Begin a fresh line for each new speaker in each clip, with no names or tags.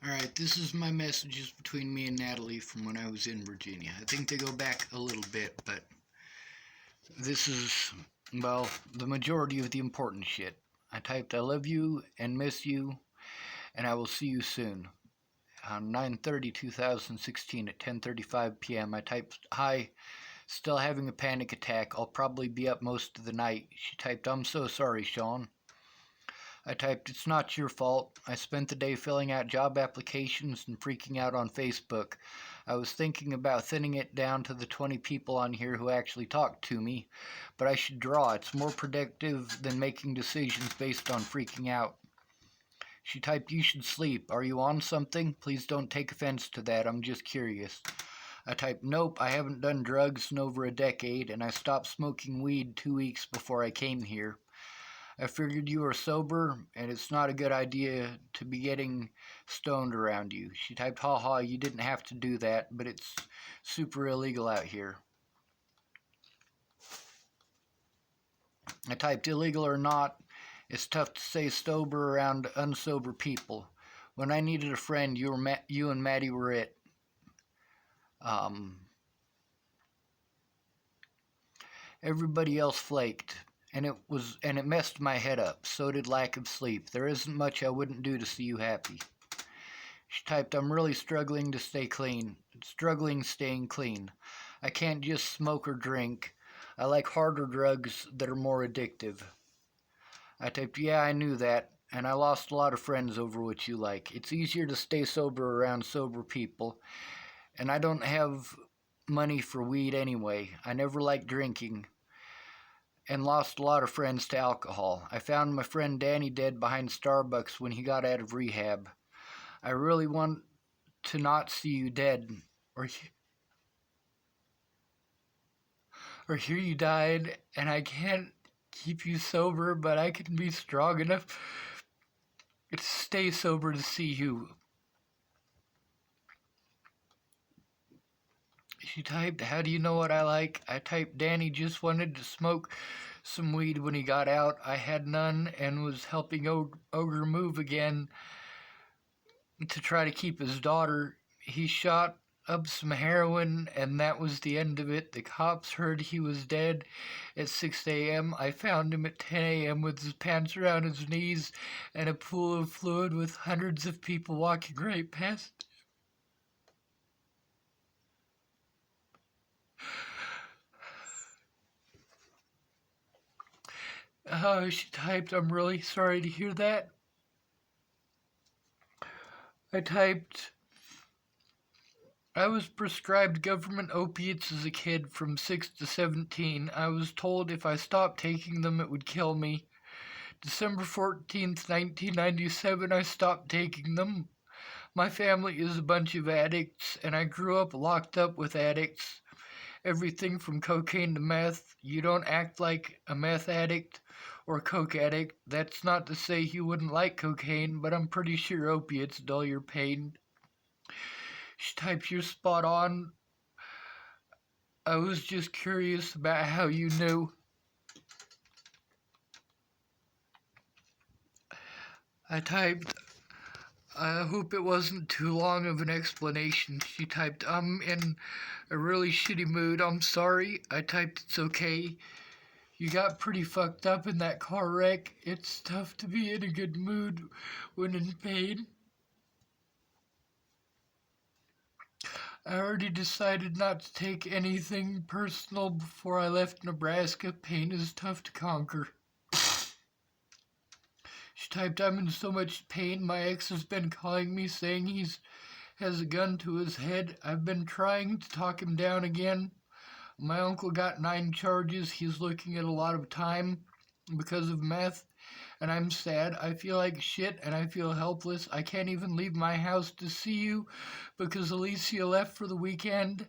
Alright, this is my messages between me and Natalie from when I was in Virginia. I think they go back a little bit, but this is, well, the majority of the important shit. I typed, I love you and miss you, and I will see you soon. On 9/30/2016 at 10:35 p.m., I typed, hi, still having a panic attack. I'll probably be up most of the night. She typed, I'm so sorry, Sean. I typed, it's not your fault. I spent the day filling out job applications and freaking out on Facebook. I was thinking about thinning it down to the 20 people on here who actually talk to me, but I should draw. It's more productive than making decisions based on freaking out. She typed, you should sleep. Are you on something? Please don't take offense to that. I'm just curious. I typed, nope, I haven't done drugs in over a decade, and I stopped smoking weed 2 weeks before I came here. I figured you were sober, and it's not a good idea to be getting stoned around you. She typed, haha, you didn't have to do that, but it's super illegal out here. I typed, illegal or not, it's tough to stay sober around unsober people. When I needed a friend, you and Maddie were it. Um, Everybody else flaked, and it messed my head up. So did lack of sleep. There isn't much I wouldn't do to see you happy. She typed, I'm really struggling to stay clean. Struggling staying clean. I can't just smoke or drink. I like harder drugs that are more addictive. I typed, yeah, I knew that, and I lost a lot of friends over what you like. It's easier to stay sober around sober people, and I don't have money for weed anyway. I never liked drinking, and lost a lot of friends to alcohol. I found my friend Danny dead behind Starbucks when he got out of rehab. I really want to not see you dead, or or hear you died, and I can't keep you sober, but I can be strong enough to stay sober to see you. She typed, how do you know what I like? I typed, Danny just wanted to smoke some weed when he got out. I had none and was helping Ogre move again to try to keep his daughter. He shot up some heroin, and that was the end of it. The cops heard he was dead at 6 a.m. I found him at 10 a.m. with his pants around his knees and a pool of fluid with hundreds of people walking right past. She typed, I'm really sorry to hear that. I typed, I was prescribed government opiates as a kid from 6 to 17. I was told if I stopped taking them it would kill me. December 14th, 1997, I stopped taking them. My family is a bunch of addicts, and I grew up locked up with addicts. Everything from cocaine to meth. You don't act like a meth addict or a coke addict. That's not to say you wouldn't like cocaine, but I'm pretty sure opiates dull your pain. She types, you're spot on. I was just curious about how you knew. I typed, I hope it wasn't too long of an explanation. She typed, I'm in a really shitty mood. I'm sorry. I typed, it's okay. You got pretty fucked up in that car wreck. It's tough to be in a good mood when in pain. I already decided not to take anything personal before I left Nebraska. Pain is tough to conquer. She typed, I'm in so much pain. My ex has been calling me saying has a gun to his head. I've been trying to talk him down again. My uncle got 9 charges. He's looking at a lot of time because of meth, and I'm sad. I feel like shit, and I feel helpless. I can't even leave my house to see you because Alicia left for the weekend.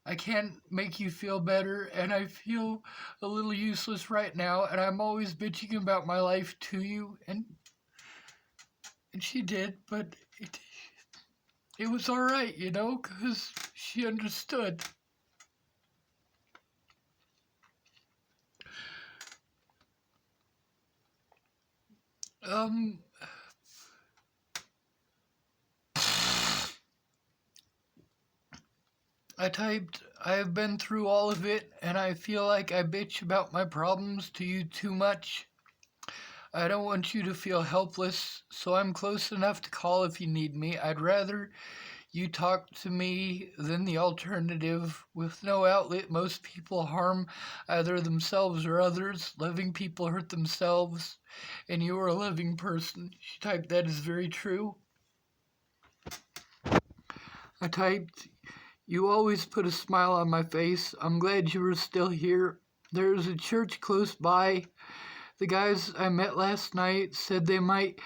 I can't make you feel better, and I feel a little useless right now, and I'm always bitching about my life to you, and she did, but it was alright, you know, because she understood. Um, I typed, I have been through all of it, and I feel like I bitch about my problems to you too much. I don't want you to feel helpless, so I'm close enough to call if you need me. I'd rather you talk to me than the alternative. With no outlet, most people harm either themselves or others. Loving people hurt themselves, and you are a loving person. She typed, that is very true. I typed, you always put a smile on my face. I'm glad you are still here. There's a church close by. The guys I met last night said they might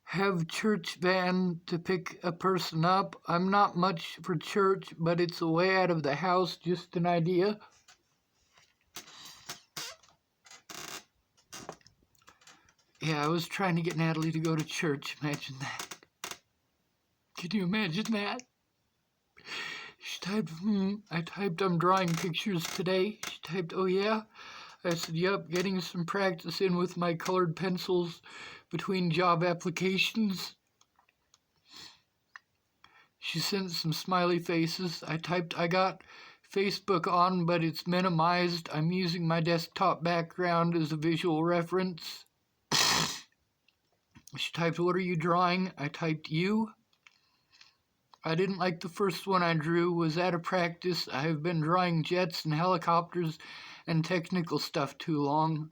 have church van to pick a person up. I'm not much for church, but it's a way out of the house, just an idea. Yeah, I was trying to get Natalie to go to church. Imagine that. Can you imagine that? She typed, I typed, I'm drawing pictures today. She typed, oh yeah? I said, yep, getting some practice in with my colored pencils between job applications. She sent some smiley faces. I typed, I got Facebook on, but it's minimized. I'm using my desktop background as a visual reference. She typed, what are you drawing? I typed, you. I didn't like the first one I drew. Was out of practice. I have been drawing jets and helicopters and technical stuff too long.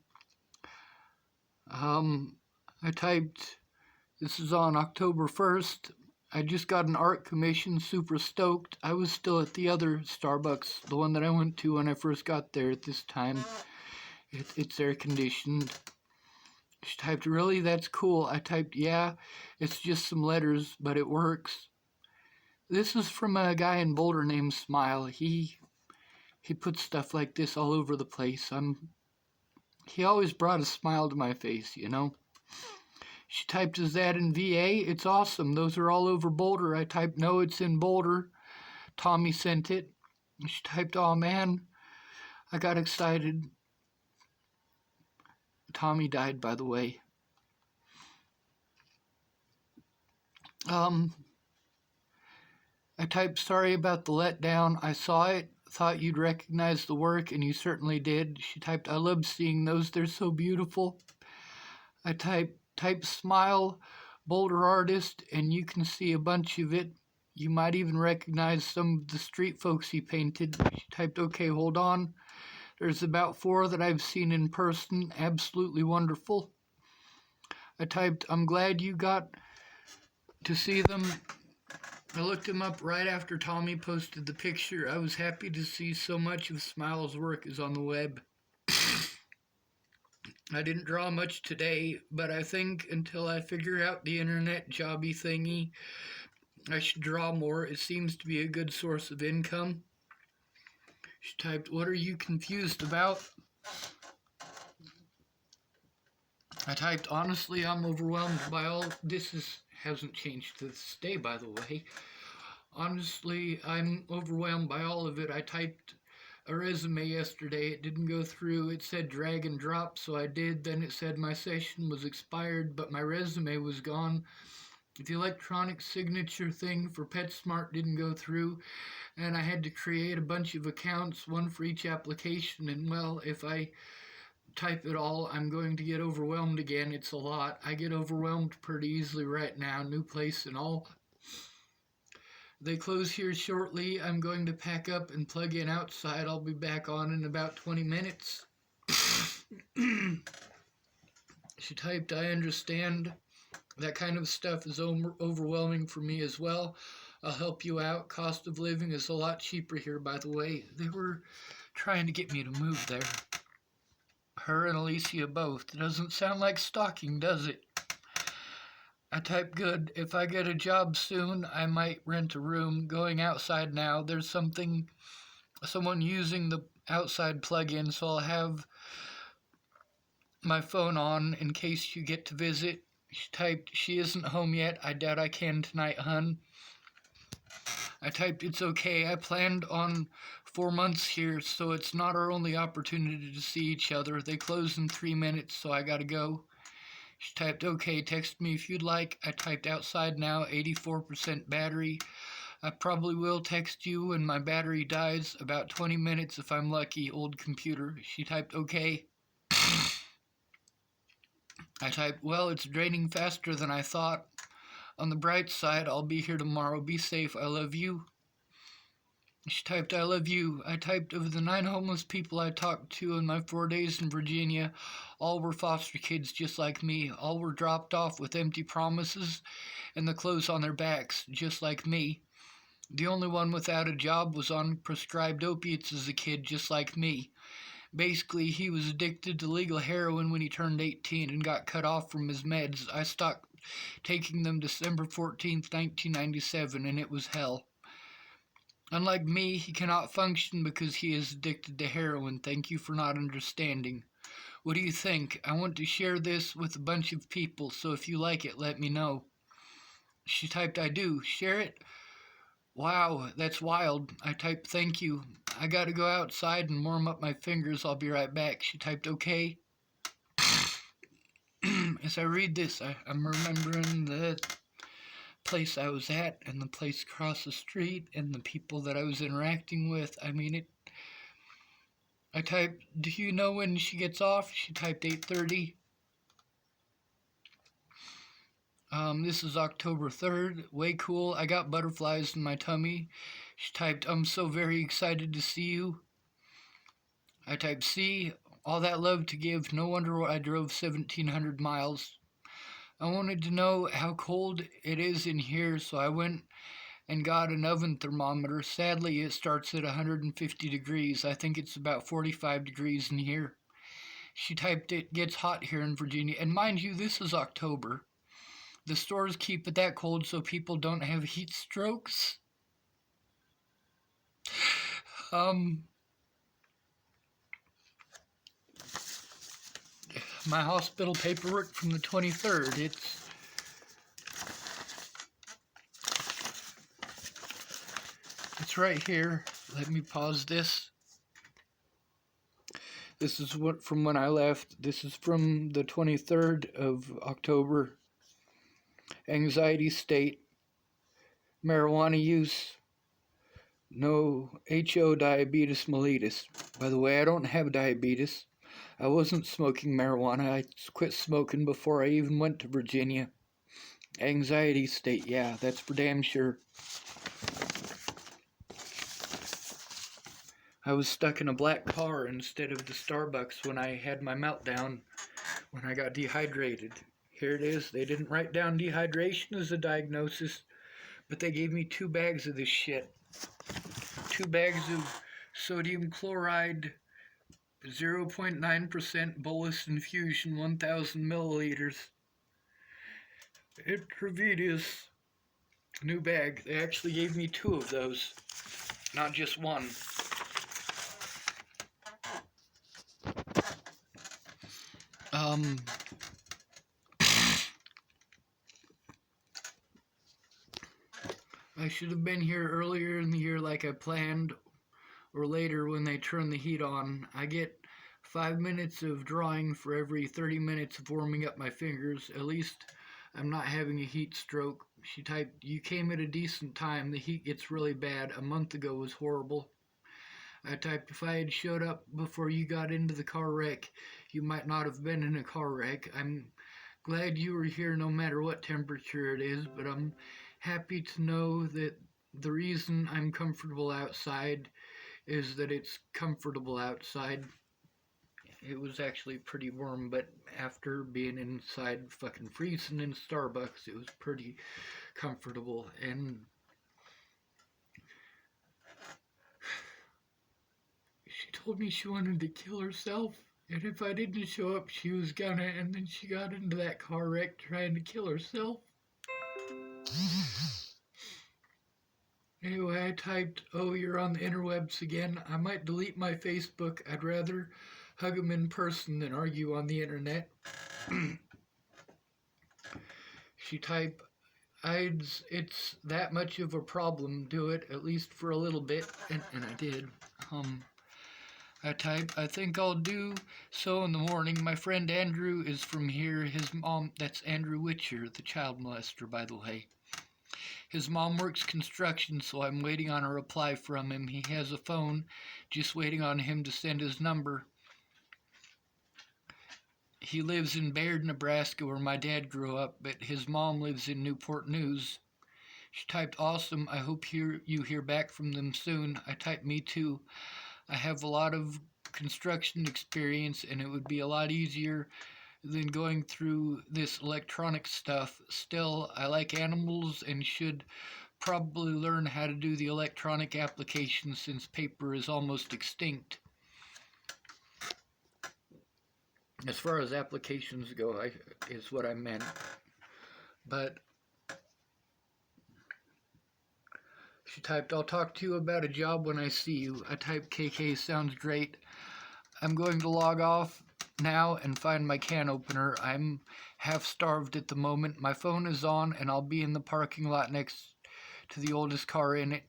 I typed, this is on October 1st. I just got an art commission, super stoked. I was still at the other Starbucks, the one that I went to when I first got there at this time. It's air conditioned. She typed, really? That's cool. I typed, yeah, it's just some letters, but it works. This is from a guy in Boulder named Smile. He puts stuff like this all over the place. He always brought a smile to my face, you know. She typed, is that in VA? It's awesome. Those are all over Boulder. I typed, no, it's in Boulder. Tommy sent it. She typed, oh man, I got excited. Tommy died, by the way. I typed, sorry about the letdown. I saw it, thought you'd recognize the work, and you certainly did. She typed, I love seeing those. They're so beautiful. I typed smile, Boulder artist, and you can see a bunch of it. You might even recognize some of the street folks he painted. She typed, okay, hold on. There's about 4 that I've seen in person. Absolutely wonderful. I typed, I'm glad you got to see them. I looked him up right after Tommy posted the picture. I was happy to see so much of Smile's work is on the web. I didn't draw much today, but I think until I figure out the internet jobby thingy, I should draw more. It seems to be a good source of income. She typed, what are you confused about? I typed, honestly, I'm overwhelmed by all this. Hasn't changed to this day, by the way. Honestly, I'm overwhelmed by all of it. I typed a resume yesterday. It didn't go through. It said drag and drop, so I did. Then it said my session was expired, but my resume was gone. The electronic signature thing for PetSmart didn't go through, and I had to create a bunch of accounts, one for each application, and well, if I type it all, I'm going to get overwhelmed again. It's a lot. I get overwhelmed pretty easily right now, new place and all. They close here shortly. I'm going to pack up and plug in outside. I'll be back on in about 20 minutes. She typed, I understand. That kind of stuff is overwhelming for me as well. I'll help you out. Cost of living is a lot cheaper here, by the way. They were trying to get me to move there. Her and Alicia both. It doesn't sound like stalking, does it? I typed, good. If I get a job soon, I might rent a room. Going outside now. There's someone using the outside plug-in, so I'll have my phone on in case you get to visit. She typed, she isn't home yet. I doubt I can tonight, hun. I typed, it's okay. I planned on 4 months here, so it's not our only opportunity to see each other. They close in 3 minutes, so I gotta go. She typed, okay, text me if you'd like. I typed outside now, 84% battery. I probably will text you when my battery dies, about 20 minutes if I'm lucky, old computer. She typed, okay. I typed, well, it's draining faster than I thought. On the bright side, I'll be here tomorrow. Be safe. I love you. She typed, I love you. I typed, of the 9 homeless people I talked to in my 4 days in Virginia, all were foster kids just like me. All were dropped off with empty promises and the clothes on their backs, just like me. The only one without a job was on prescribed opiates as a kid, just like me. Basically, he was addicted to legal heroin when he turned 18 and got cut off from his meds. I stopped taking them December 14th, 1997, and it was hell. Unlike me, he cannot function because he is addicted to heroin. Thank you for not understanding. What do you think? I want to share this with a bunch of people, so if you like it, let me know. She typed, I do. Share it? Wow, that's wild. I typed, thank you. I gotta go outside and warm up my fingers. I'll be right back. She typed, okay. As I read this, I'm remembering the place I was at and the place across the street and the people that I was interacting with. I typed, do you know when she gets off? She typed 8:30. This is October 3rd. Way cool. I got butterflies in my tummy. She typed, I'm so very excited to see you. I typed, see, all that love to give. No wonder I drove 1,700 miles. I wanted to know how cold it is in here, so I went and got an oven thermometer. Sadly, it starts at 150 degrees. I think it's about 45 degrees in here. She typed, it gets hot here in Virginia. And mind you, this is October. The stores keep it that cold so people don't have heat strokes. My hospital paperwork from the 23rd. It's right here. Let me pause this. This is what from when I left. This is from the 23rd of October. Anxiety state, marijuana use, no HO diabetes mellitus. By the way, I don't have diabetes. I wasn't smoking marijuana. I quit smoking before I even went to Virginia. Anxiety state, yeah, that's for damn sure. I was stuck in a black car instead of the Starbucks when I had my meltdown, when I got dehydrated. Here it is. They didn't write down dehydration as a diagnosis, but they gave me 2 bags of this shit. 2 bags of sodium chloride, 0.9% bolus infusion, 1,000 milliliters. Intravenous. New bag. They actually gave me 2 of those, not just 1. I should have been here earlier in the year like I planned, or later when they turn the heat on. I get 5 minutes of drawing for every 30 minutes of warming up my fingers. At least I'm not having a heat stroke. She typed, you came at a decent time. The heat gets really bad. A month ago was horrible. I typed, if I had showed up before you got into the car wreck, you might not have been in a car wreck. I'm glad you were here no matter what temperature it is, but I'm happy to know that the reason I'm comfortable outside is that it's comfortable outside. It was actually pretty warm, but after being inside fucking freezing in Starbucks, it was pretty comfortable. And she told me she wanted to kill herself, and if I didn't show up, she was gonna, and then she got into that car wreck trying to kill herself. Anyway, I typed, oh, you're on the interwebs again. I might delete my Facebook. I'd rather hug him in person than argue on the internet. She typed, it's that much of a problem. Do it, at least for a little bit. And I did. I typed, I think I'll do so in the morning. My friend Andrew is from here. His mom, that's Andrew Witcher, the child molester, by the way. His mom works construction, so I'm waiting on a reply from him. He has a phone, just waiting on him to send his number. He lives in Baird, Nebraska, where my dad grew up, but his mom lives in Newport News. She typed, awesome. I hope you hear back from them soon. I typed, me too. I have a lot of construction experience, and it would be a lot easier than going through this electronic stuff. Still, I like animals and should probably learn how to do the electronic application since paper is almost extinct. As far as applications go, is what I meant. But she typed, I'll talk to you about a job when I see you. I typed, KK, sounds great. I'm going to log off now and find my can opener. I'm half starved at the moment. My phone is on and I'll be in the parking lot next to the oldest car in it.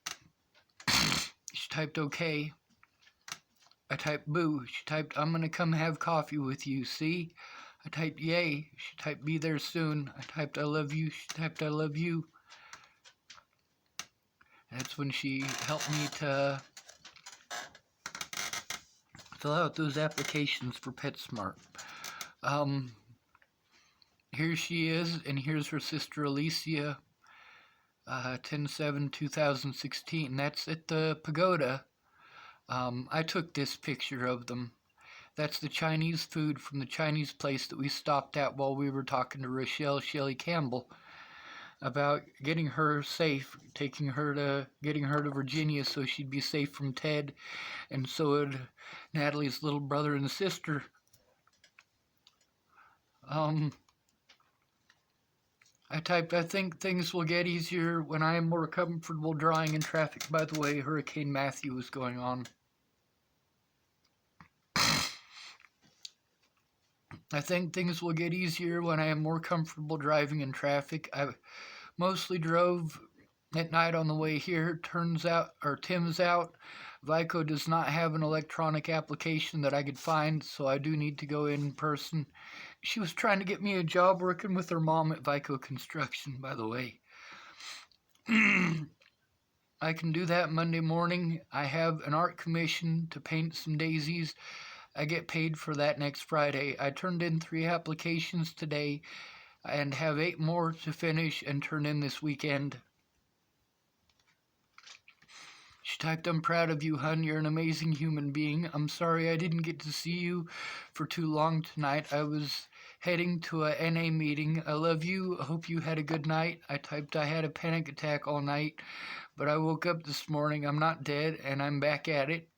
She typed, okay. I typed, boo. She typed, I'm gonna come have coffee with you, see? I typed, yay. She typed, be there soon. I typed, I love you. She typed, I love you. That's when she helped me to fill out those applications for PetSmart. Here she is, and here's her sister Alicia, 10/7/2016. That's at the pagoda. I took this picture of them. That's the Chinese food from the Chinese place that we stopped at while we were talking to Rochelle Shelley Campbell about getting her safe, getting her to Virginia so she'd be safe from Ted, and so would Natalie's little brother and sister. I typed, I think things will get easier when I am more comfortable driving in traffic. By the way, Hurricane Matthew is going on. I think things will get easier when I am more comfortable driving in traffic. I mostly drove at night on the way here. Tim's out. Vico does not have an electronic application that I could find, so I do need to go in person. She was trying to get me a job working with her mom at Vico Construction, by the way. I can do that Monday morning. I have an art commission to paint some daisies. I get paid for that next Friday. I turned in 3 applications today and have 8 more to finish and turn in this weekend. She typed, I'm proud of you, hun. You're an amazing human being. I'm sorry I didn't get to see you for too long tonight. I was heading to a NA meeting. I love you. I hope you had a good night. I typed, I had a panic attack all night, but I woke up this morning. I'm not dead, and I'm back at it.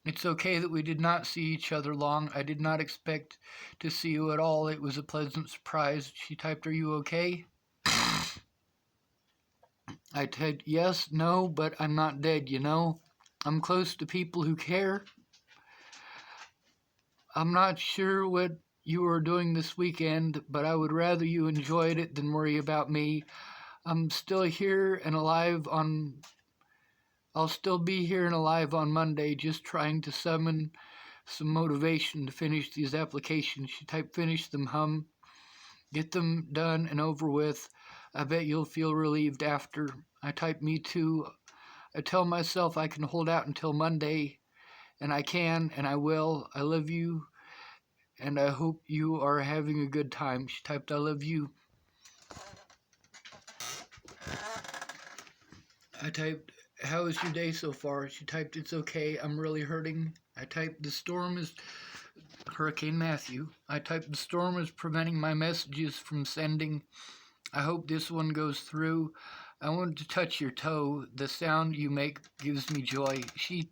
It's okay that we did not see each other long. I did not expect to see you at all. It was a pleasant surprise. She typed, are you okay? I typed, yes, no, but I'm not dead, you know? I'm close to people who care. I'm not sure what you are doing this weekend, but I would rather you enjoyed it than worry about me. I'm still here and alive I'll still be here and alive on Monday, just trying to summon some motivation to finish these applications. She typed, finish them, hum. Get them done and over with. I bet you'll feel relieved after. I typed, me too. I tell myself I can hold out until Monday, and I can, and I will. I love you, and I hope you are having a good time. She typed, I love you. I typed, how is your day so far? She typed, it's okay. I'm really hurting. I typed, the storm is Hurricane Matthew. I typed, the storm is preventing my messages from sending. I hope this one goes through. I wanted to touch your toe. The sound you make gives me joy. She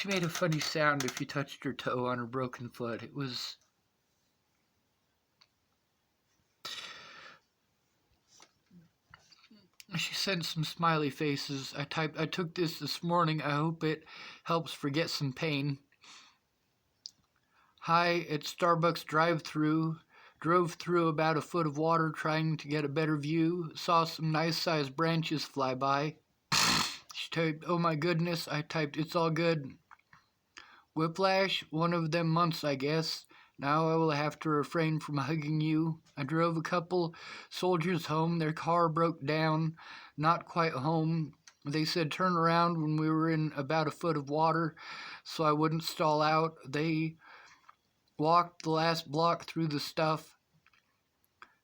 made a funny sound if you touched her toe on her broken foot. It was... She sent some smiley faces. I typed, I took this morning. I hope it helps forget some pain. Hi, at Starbucks drive-through. Drove through about a foot of water trying to get a better view. Saw some nice-sized branches fly by. She typed, oh my goodness. I typed, it's all good. Whiplash, one of them months, I guess. Now I will have to refrain from hugging you. I drove a couple soldiers home. Their car broke down, not quite home. They said turn around when we were in about a foot of water so I wouldn't stall out. They walked the last block through the stuff.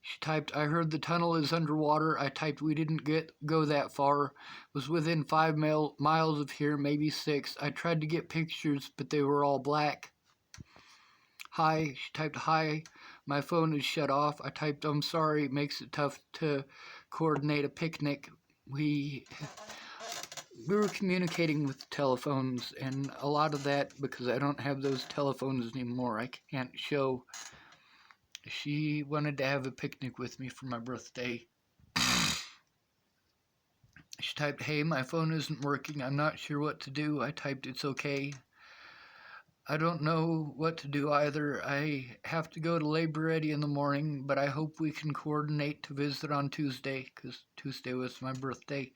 She typed, I heard the tunnel is underwater. I typed, we didn't go that far. Was within 5 miles of here, maybe 6. I tried to get pictures, but they were all black. Hi. She typed, hi. My phone is shut off. I typed, I'm sorry. It makes it tough to coordinate a picnic. We were communicating with telephones, and a lot of that, because I don't have those telephones anymore, I can't show. She wanted to have a picnic with me for my birthday. She typed, hey, my phone isn't working. I'm not sure what to do. I typed, it's okay. I don't know what to do either. I have to go to Labor Ready in the morning, but I hope we can coordinate to visit on Tuesday, because Tuesday was my birthday.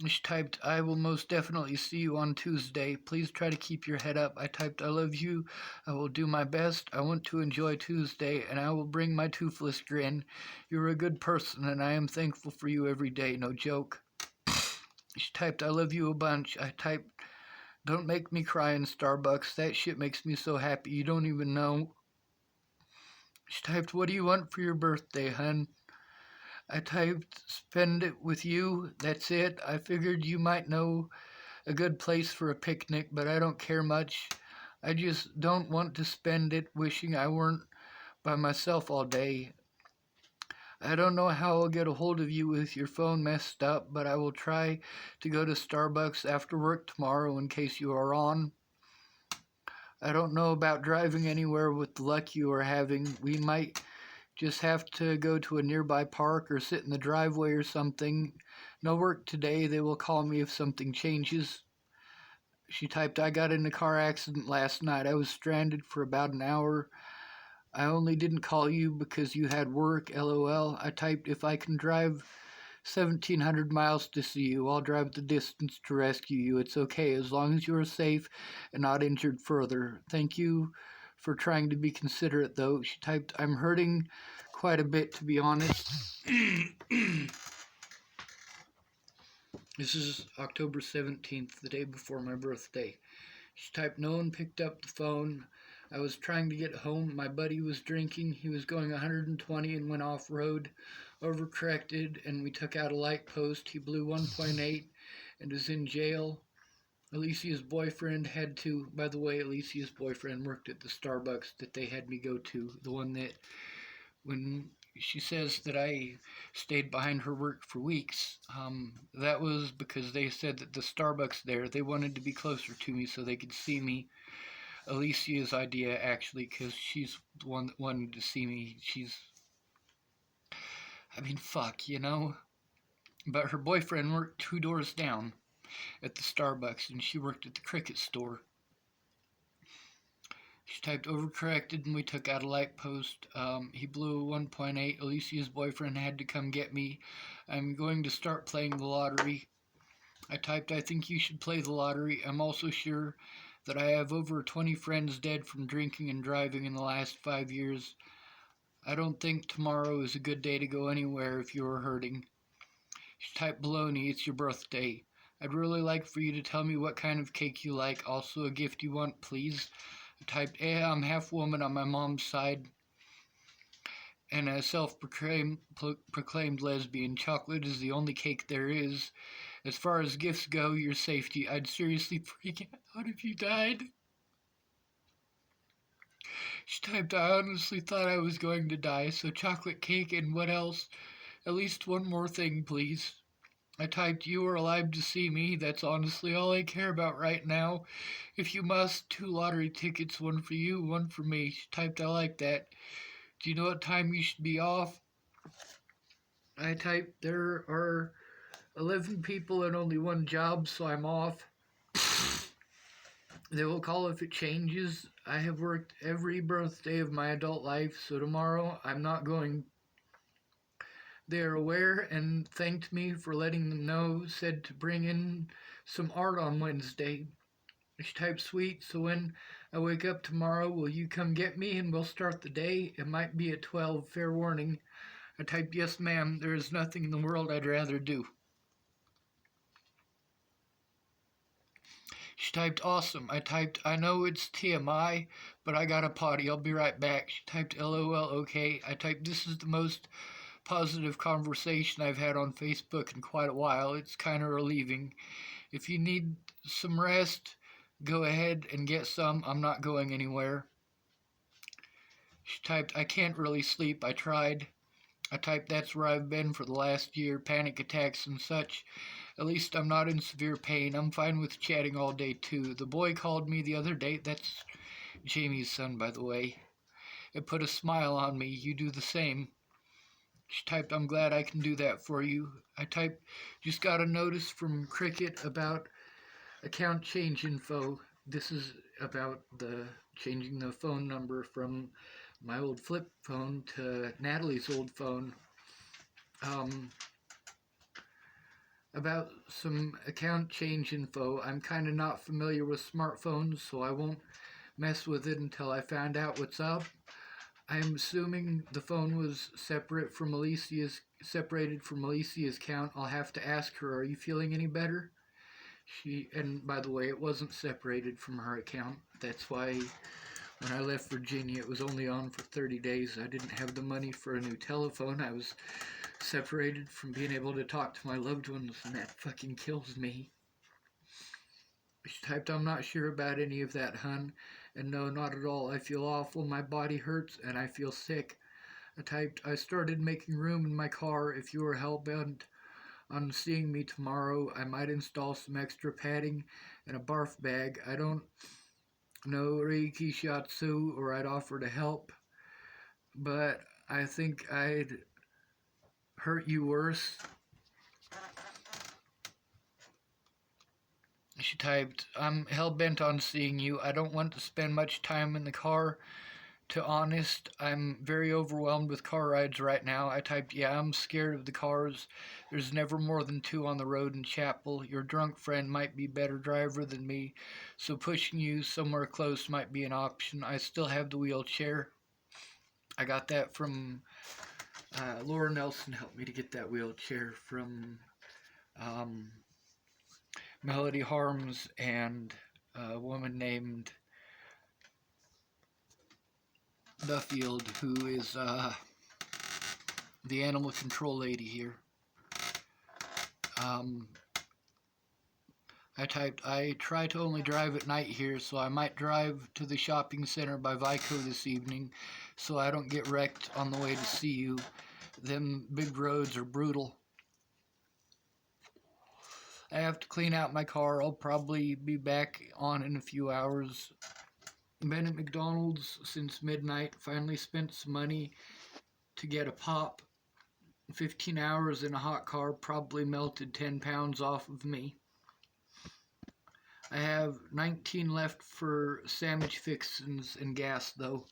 She typed, I will most definitely see you on Tuesday. Please try to keep your head up. I typed, I love you. I will do my best. I want to enjoy Tuesday, and I will bring my toothless grin. You're a good person, and I am thankful for you every day. No joke. She typed, I love you a bunch. I typed, don't make me cry in Starbucks. That shit makes me so happy. You don't even know. She typed, what do you want for your birthday, hun? I typed, spend it with you. That's it. I figured you might know a good place for a picnic, but I don't care much. I just don't want to spend it wishing I weren't by myself all day. I don't know how I'll get a hold of you with your phone messed up, but I will try to go to Starbucks after work tomorrow in case you are on. I don't know about driving anywhere with the luck you are having. We might just have to go to a nearby park or sit in the driveway or something. No work today. They will call me if something changes. She typed, I got in a car accident last night. I was stranded for about an hour. I only didn't call you because you had work, lol. I typed, if I can drive 1,700 miles to see you, I'll drive the distance to rescue you. It's okay as long as you are safe and not injured further. Thank you for trying to be considerate, though. She typed, I'm hurting quite a bit, to be honest. This is October 17th, the day before my birthday. She typed, no one picked up the phone. I was trying to get home. My buddy was drinking. He was going 120 and went off road, overcorrected, and we took out a light post. He blew 1.8 and is in jail. Alicia's boyfriend had to, by the way, Alicia's boyfriend worked at the Starbucks that they had me go to, the one that, when she says that I stayed behind her work for weeks, that was because they said that the Starbucks there, they wanted to be closer to me so they could see me. Alicia's idea, actually, because she's the one that wanted to see me. I mean, fuck, you know? But her boyfriend worked 2 doors down at the Starbucks, and she worked at the Cricket store. She typed overcorrected, and we took out a light post. He blew 1.8. Alicia's boyfriend had to come get me. I'm going to start playing the lottery. I typed, I think you should play the lottery. I'm also sure that I have over 20 friends dead from drinking and driving in the last 5 years. I don't think tomorrow is a good day to go anywhere if you are hurting. She typed, baloney, it's your birthday. I'd really like for you to tell me what kind of cake you like, also a gift you want, please. I typed, I'm half woman on my mom's side and a self-proclaimed lesbian. Chocolate is the only cake there is. As far as gifts go, your safety, I'd seriously freak out if you died. She typed, I honestly thought I was going to die, so chocolate cake and what else? At least one more thing, please. I typed, you are alive to see me. That's honestly all I care about right now. If you must, 2 lottery tickets, one for you, one for me. She typed, I like that. Do you know what time you should be off? I typed, there are 11 people and only one job, so I'm off. They will call if it changes. I have worked every birthday of my adult life, so tomorrow I'm not going. They are aware and thanked me for letting them know, said to bring in some art on Wednesday. She typed, sweet, so when I wake up tomorrow, will you come get me and we'll start the day? It might be at 12, fair warning. I typed, yes, ma'am, there is nothing in the world I'd rather do. She typed, awesome. I typed, I know it's TMI, but I got a potty. I'll be right back. She typed, LOL, okay. I typed, this is the most positive conversation I've had on Facebook in quite a while. It's kind of relieving. If you need some rest, go ahead and get some. I'm not going anywhere. She typed, I can't really sleep. I tried. I typed, that's where I've been for the last year, panic attacks and such. At least I'm not in severe pain. I'm fine with chatting all day too. The boy called me the other day. That's Jamie's son, by the way. It put a smile on me. You do the same. She typed, I'm glad I can do that for you. I typed, just got a notice from Cricket about account change info. This is about the changing the phone number from my old flip phone to Natalie's old phone. Um, about some account change info. I'm kind of not familiar with smartphones, so I won't mess with it until I find out what's up. I'm assuming the phone was separated from Alicia's account. I'll have to ask her, are you feeling any better? And by the way, it wasn't separated from her account. That's why when I left Virginia, it was only on for 30 days. I didn't have the money for a new telephone. I was separated from being able to talk to my loved ones, and that fucking kills me. She typed, I'm not sure about any of that, hun. And no, not at all. I feel awful. My body hurts, and I feel sick. I typed, I started making room in my car. If you are hell-bent on seeing me tomorrow, I might install some extra padding and a barf bag. I don't know Reiki Shiatsu, or I'd offer to help, but I think I'd hurt you worse. She typed, I'm hell bent on seeing you. I don't want to spend much time in the car. To honest, I'm very overwhelmed with car rides right now. I typed, yeah, I'm scared of the cars. There's never more than two on the road in Chapel. Your drunk friend might be a better driver than me, so pushing you somewhere close might be an option. I still have the wheelchair. I got that from Laura Nelson helped me to get that wheelchair from um, Melody Harms and a woman named Duffield, who is the animal control lady here. Um, I typed, I try to only drive at night here, so I might drive to the shopping center by Vico this evening so I don't get wrecked on the way to see you. Them big roads are brutal. I have to clean out my car. I'll probably be back on in a few hours. Been at McDonald's since midnight. Finally spent some money to get a pop. 15 hours in a hot car probably melted 10 pounds off of me. I have 19 left for sandwich fixins and gas, though.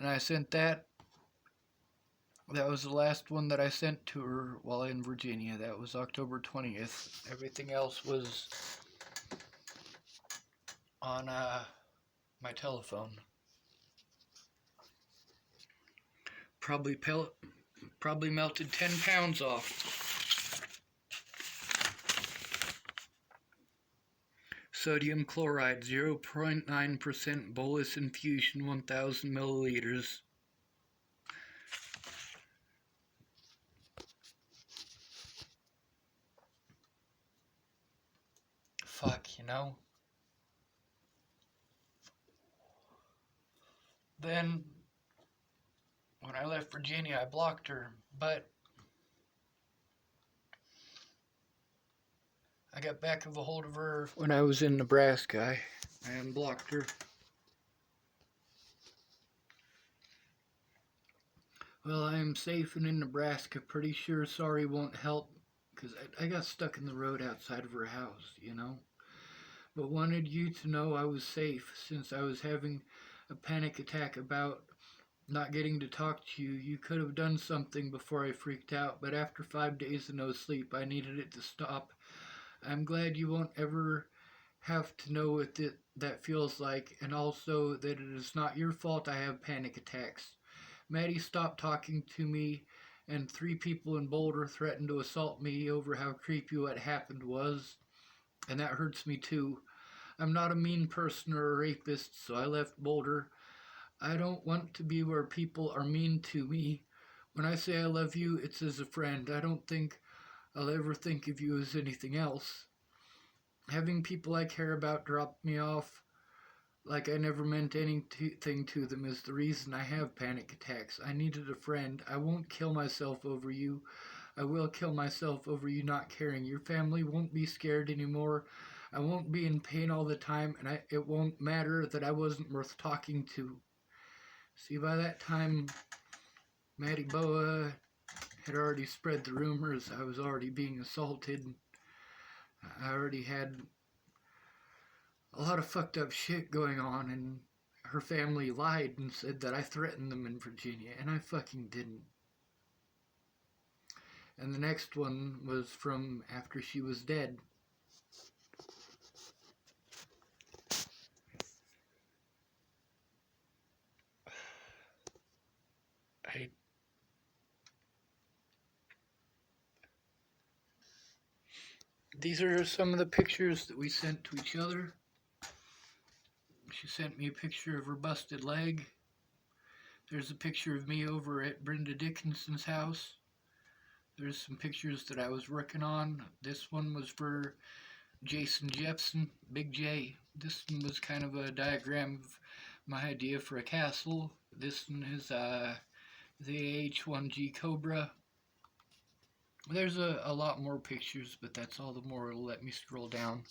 And I sent that. That was the last one that I sent to her while in Virginia. That was October 20th. Everything else was on my telephone. Probably melted 10 pounds off. Sodium chloride, 0.9% bolus infusion, 1,000 milliliters. Fuck, you know? Then, when I left Virginia, I blocked her, but I got back of a hold of her when I was in Nebraska. I unblocked her. Well, I am safe and in Nebraska. Pretty sure sorry won't help, because I got stuck in the road outside of her house, you know? But wanted you to know I was safe, since I was having a panic attack about not getting to talk to you. You could have done something before I freaked out, but after 5 days of no sleep, I needed it to stop. I'm glad you won't ever have to know what that feels like, and also that it is not your fault I have panic attacks. Maddie stopped talking to me, and 3 people in Boulder threatened to assault me over how creepy what happened was, and that hurts me too. I'm not a mean person or a rapist, so I left Boulder. I don't want to be where people are mean to me. When I say I love you, it's as a friend. I don't think I'll ever think of you as anything else. Having people I care about drop me off like I never meant anything to them is the reason I have panic attacks. I needed a friend. I won't kill myself over you. I will kill myself over you not caring. Your family won't be scared anymore. I won't be in pain all the time, and it won't matter that I wasn't worth talking to. See, by that time, Maddie Boa had already spread the rumors. I was already being assaulted. I already had a lot of fucked up shit going on, and her family lied and said that I threatened them in Virginia, and I fucking didn't. And the next one was from after she was dead. I These are some of the pictures that we sent to each other. She sent me a picture of her busted leg. There's a picture of me over at Brenda Dickinson's house. There's some pictures that I was working on. This one was for Jason Jepson, Big J. This one was kind of a diagram of my idea for a castle. This one is the AH-1G Cobra. There's a lot more pictures, but that's all the more it'll let me scroll down.